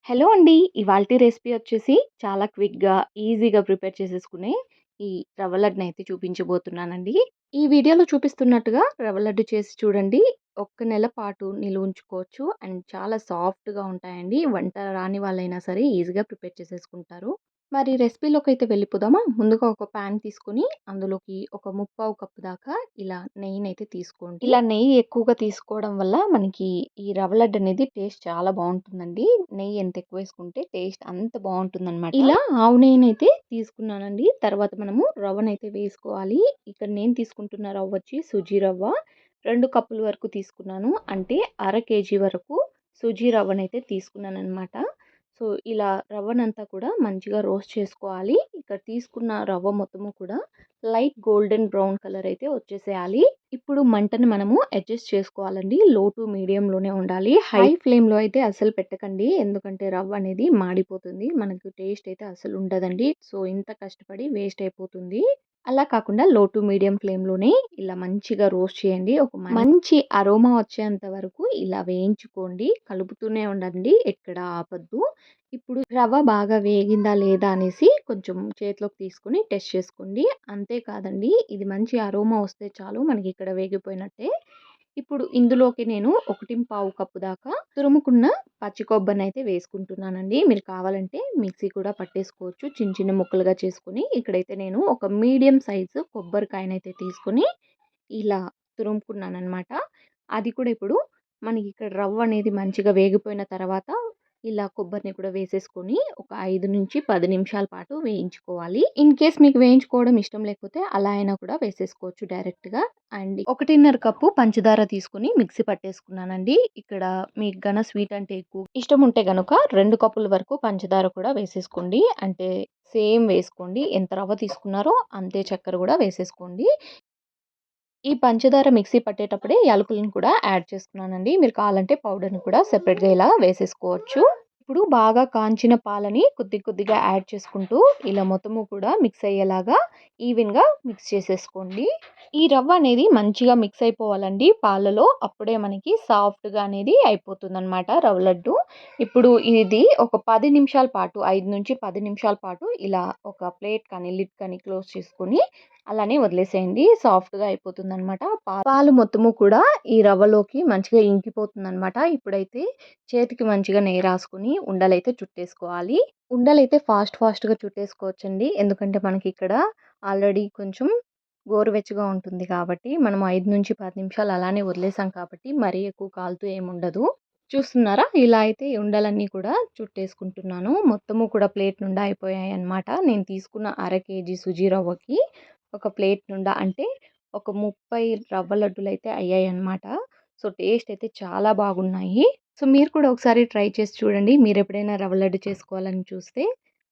Hello అండి. ఇవాల్టి recipe వచ్చేసి చాలా క్విక్‌గా, ఈజీగా ప్రిపేర్ చేసేసుకునే ఈ రవ్వ లడ్డునైతే చూపించబోతున్నానండి. ఈ వీడియోలో చూపిస్తున్నట్టుగా రవ్వ లడ్డు చేసి చూడండి. ఒక్క నెల పాటు నిల్వుంచుకోవచ్చు. అండ్ చాలా సాఫ్ట్‌గా ఉంటాయండి. వంట రాని వాళ్ళైనా సరే ఈజీగా ప్రిపేర్ చేసేసుకుంటారు. మరి రెసిపీలోకైతే వెళ్ళిపోదామా? ముందుగా ఒక పాన్ తీసుకొని అందులోకి ఒక ముప్పావు కప్పు దాకా ఇలా నెయ్యినైతే తీసుకోండి. ఇలా నెయ్యి ఎక్కువగా తీసుకోవడం వల్ల మనకి ఈ రవ్వ లడ్డు అనేది టేస్ట్ చాలా బావుంటుందండి. నెయ్యి ఎంత ఎక్కువ వేసుకుంటే టేస్ట్ అంత బావుంటుందనమాట. ఇలా ఆవు నెయ్యినైతే తీసుకున్నానండి. తర్వాత మనము రవ్వనైతే వేసుకోవాలి. ఇక్కడ నేను తీసుకుంటున్న రవ్వ వచ్చి సుజీ రవ్వ. 2 కప్పుల వరకు తీసుకున్నాను. అంటే అర కేజీ వరకు సుజీ రవ్వనైతే తీసుకున్నాననమాట. సో, ఇలా రవ్వనంతా కూడా మంచిగా రోస్ట్ చేసుకోవాలి. ఇక్కడ తీసుకున్న రవ్వ మొత్తము కూడా లైట్ గోల్డెన్ బ్రౌన్ కలర్ అయితే వచ్చేసేయాలి. ఇప్పుడు మంటని మనము అడ్జస్ట్ చేసుకోవాలండి. లో టు మీడియంలోనే ఉండాలి. హై ఫ్లేమ్‌లో అయితే అస్సలు పెట్టకండి. ఎందుకంటే రవ్వ అనేది మాడిపోతుంది. మనకు టేస్ట్ అయితే అస్సలు ఉండదండి. సో, ఇంత కష్టపడి వేస్ట్ అయిపోతుంది. అలా కాకుండా లో టు మీడియం ఫ్లేమ్‌లోనే ఇలా మంచిగా రోస్ట్ చేయండి. ఒక మంచి అరోమా వచ్చేంత వరకు ఇలా వేయించుకోండి. కలుపుతూనే ఉండండి. ఎక్కడ ఆపొద్దు. ఇప్పుడు రవ్వ బాగా వేగిందా లేదా అనేసి కొంచెం చేతిలోకి తీసుకొని టెస్ట్ చేసుకోండి. అంతే కాదండి, ఇది మంచి అరోమా వస్తే చాలు మనకి ఇక్కడ వేగిపోయినట్టే. ఇప్పుడు ఇందులోకి నేను 1 కప్పు దాకా తురుముకున్న పచ్చి కొబ్బరినైతే వేసుకుంటున్నానండి. మీరు కావాలంటే మిక్సీ కూడా పట్టేసుకోవచ్చు. చిన్న చిన్న ముక్కలుగా చేసుకొని. ఇక్కడైతే నేను ఒక మీడియం సైజు కొబ్బరికాయనైతే తీసుకొని ఇలా తురుముకున్నాననమాట. అది కూడా ఇప్పుడు మనకి ఇక్కడ రవ్వ అనేది మంచిగా వేగిపోయిన తర్వాత ఇలా కొబ్బరిని కూడా వేసేసుకొని ఒక 5-10 నిమిషాల పాటు వేయించుకోవాలి. ఇన్ కేస్ మీకు వేయించుకోవడం ఇష్టం లేకపోతే అలా అయినా కూడా వేసేసుకోవచ్చు డైరెక్ట్‌గా. అండ్ 1.5 కప్పు పంచదార తీసుకొని మిక్సీ పట్టేసుకున్నానండి. ఇక్కడ మీకు గన స్వీట్ అంటే ఎక్కువ ఇష్టం ఉంటే గనుక 2 కప్పుల వరకు పంచదార కూడా వేసేసుకోండి. అంటే సేమ్ వేసుకోండి. ఎంత రవ్వ తీసుకున్నారో అంతే చక్కెర కూడా వేసేసుకోండి. ఈ పంచదార మిక్సీ పట్టేటప్పుడే యాలకులను కూడా యాడ్ చేసుకున్నానండి. మీరు కావాలంటే పౌడర్‌ని కూడా సెపరేట్‌గా ఇలా వేసేసుకోవచ్చు. ఇప్పుడు బాగా కాంచిన పాలని కొద్ది కొద్దిగా యాడ్ చేసుకుంటూ ఇలా మొత్తము కూడా మిక్స్ అయ్యేలాగా ఈవెన్‌గా మిక్స్ చేసేసుకోండి. ఈ రవ్వ అనేది మంచిగా మిక్స్ అయిపోవాలండి పాలలో. అప్పుడే మనకి సాఫ్ట్‌గా అనేది అయిపోతుందనమాట రవ్వ లడ్డు. ఇప్పుడు ఇది ఒక 10 నిమిషాల పాటు 5-10 నిమిషాల పాటు ఇలా ఒక ప్లేట్ కానీ, లిడ్ కానీ క్లోజ్ చేసుకొని అలానే వదిలేసేయండి. సాఫ్ట్‌గా అయిపోతుందనమాట. పాలు మొత్తము కూడా ఈ రవ్వలోకి మంచిగా ఇంకిపోతుందనమాట. ఇప్పుడైతే చేతికి మంచిగా నెయ్యి రాసుకొని ఉండలైతే చుట్టేసుకోవాలి. ఉండలైతే ఫాస్ట్‌గా చుట్టేసుకోవచ్చండి. ఎందుకంటే మనకి ఇక్కడ ఆల్రెడీ కొంచెం గోరువెచ్చగా ఉంటుంది కాబట్టి, మనం 5-10 నిమిషాలు అలానే వదిలేసాం కాబట్టి మరీ ఎక్కువ కాలుతూ ఏముండదు. చూస్తున్నారా? ఇలా అయితే ఈ ఉండలన్నీ కూడా చుట్టేసుకుంటున్నాను. మొత్తము కూడా ప్లేట్ నిండా అయిపోయాయన్నమాట. నేను తీసుకున్న అర కేజీ సుజీ రవ్వకి ఒక ప్లేట్ నిండా అంటే ఒక 30 రవ్వ లడ్డులైతే అయ్యాయన్నమాట. సో, టేస్ట్ అయితే చాలా బాగున్నాయి. సో, మీరు కూడా ఒకసారి ట్రై చేసి చూడండి. మీరెప్పుడైనా రవ్వ లడ్డు చేసుకోవాలని చూస్తే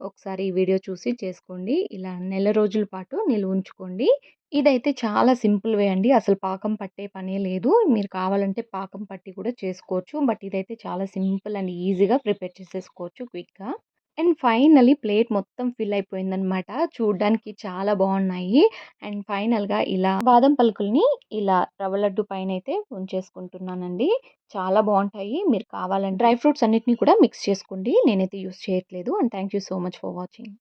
ఒకసారి ఈ వీడియో చూసి చేసుకోండి. ఇలా నెల రోజుల పాటు నిల్వుంచుకోండి. ఇదైతే చాలా సింపుల్ వే అండి. అసలు పాకం పట్టే పనే లేదు. మీరు కావాలంటే పాకం పట్టి కూడా చేసుకోవచ్చు. బట్ ఇదైతే చాలా సింపుల్ అండ్ ఈజీగా ప్రిపేర్ చేసేసుకోవచ్చు క్విక్‌గా. అండ్ ఫైనల్లీ ప్లేట్ మొత్తం ఫిల్ అయిపోయిందనమాట. చూడ్డానికి చాలా బాగున్నాయి. అండ్ ఫైనల్‌గా ఇలా బాదం పలుకుల్ని ఇలా రవ్వ లడ్డు పైనైతే ఉంచేసుకుంటున్నానండి. చాలా బావుంటాయి. మీరు కావాలంటే డ్రై ఫ్రూట్స్ అన్నిటిని కూడా మిక్స్ చేసుకోండి. నేనైతే యూజ్ చేయట్లేదు. And thank you so much for watching.